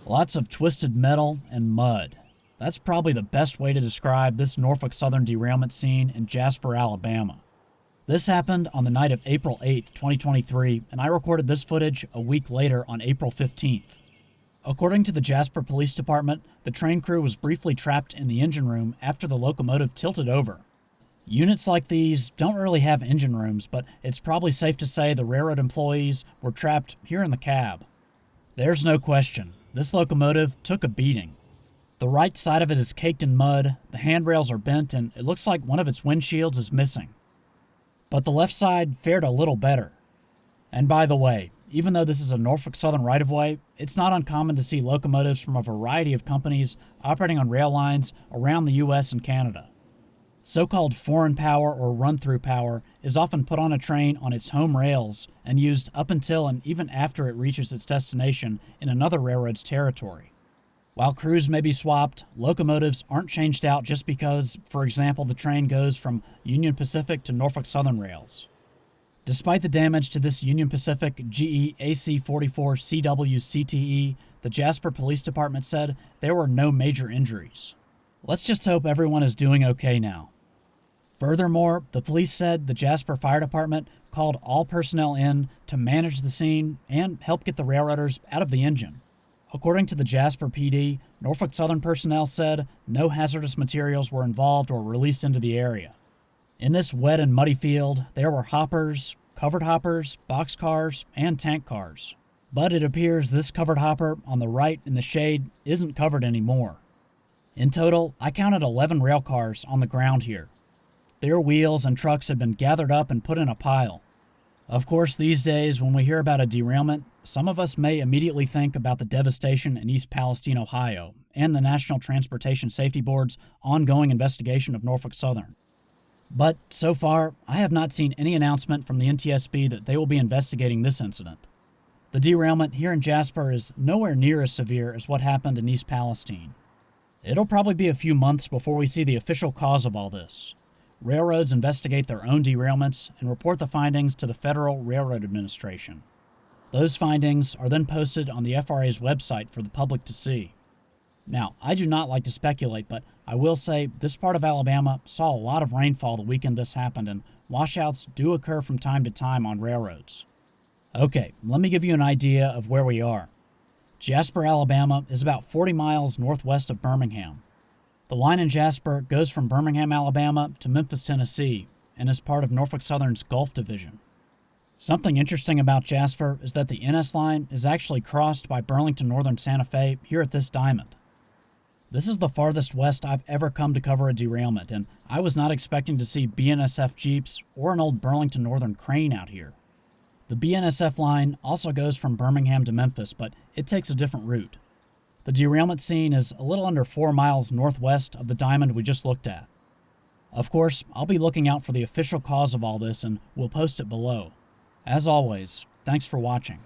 Lots of twisted metal and mud. That's probably the best way to describe this Norfolk Southern derailment scene in Jasper, Alabama. This happened on the night of April 8th, 2023, and I recorded this footage a week later on April 15th. According to the Jasper Police Department, the train crew was briefly trapped in the engine room after the locomotive tilted over. Units like these don't really have engine rooms, but it's probably safe to say the railroad employees were trapped here in the cab. There's no question, this locomotive took a beating. The right side of it is caked in mud, the handrails are bent, and it looks like one of its windshields is missing. But the left side fared a little better. And by the way, even though this is a Norfolk Southern right-of-way, it's not uncommon to see locomotives from a variety of companies operating on rail lines around the US and Canada. So-called foreign power or run-through power is often put on a train on its home rails and used up until and even after it reaches its destination in another railroad's territory. While crews may be swapped, locomotives aren't changed out just because, for example, the train goes from Union Pacific to Norfolk Southern rails. Despite the damage to this Union Pacific GE AC-44 CW CTE, the Jasper Police Department said there were no major injuries. Let's just hope everyone is doing okay now. Furthermore, the police said the Jasper Fire Department called all personnel in to manage the scene and help get the railroaders out of the engine. According to the Jasper PD, Norfolk Southern personnel said no hazardous materials were involved or released into the area. In this wet and muddy field, there were hoppers, covered hoppers, boxcars, and tank cars. But it appears this covered hopper on the right in the shade isn't covered anymore. In total, I counted 11 rail cars on the ground here. Their wheels and trucks had been gathered up and put in a pile. Of course, these days, when we hear about a derailment, some of us may immediately think about the devastation in East Palestine, Ohio, and the National Transportation Safety Board's ongoing investigation of Norfolk Southern. But so far, I have not seen any announcement from the NTSB that they will be investigating this incident. The derailment here in Jasper is nowhere near as severe as what happened in East Palestine. It'll probably be a few months before we see the official cause of all this. Railroads investigate their own derailments and report the findings to the Federal Railroad Administration. Those findings are then posted on the FRA's website for the public to see. Now, I do not like to speculate, but I will say this part of Alabama saw a lot of rainfall the weekend this happened, and washouts do occur from time to time on railroads. Okay, let me give you an idea of where we are. Jasper, Alabama is about 40 miles northwest of Birmingham. The line in Jasper goes from Birmingham, Alabama to Memphis, Tennessee, and is part of Norfolk Southern's Gulf Division. Something interesting about Jasper is that the NS line is actually crossed by Burlington Northern Santa Fe here at this diamond. This is the farthest west I've ever come to cover a derailment, and I was not expecting to see BNSF Jeeps or an old Burlington Northern crane out here. The BNSF line also goes from Birmingham to Memphis, but it takes a different route. The derailment scene is a little under 4 miles northwest of the diamond we just looked at. Of course, I'll be looking out for the official cause of all this and we'll post it below. As always, thanks for watching.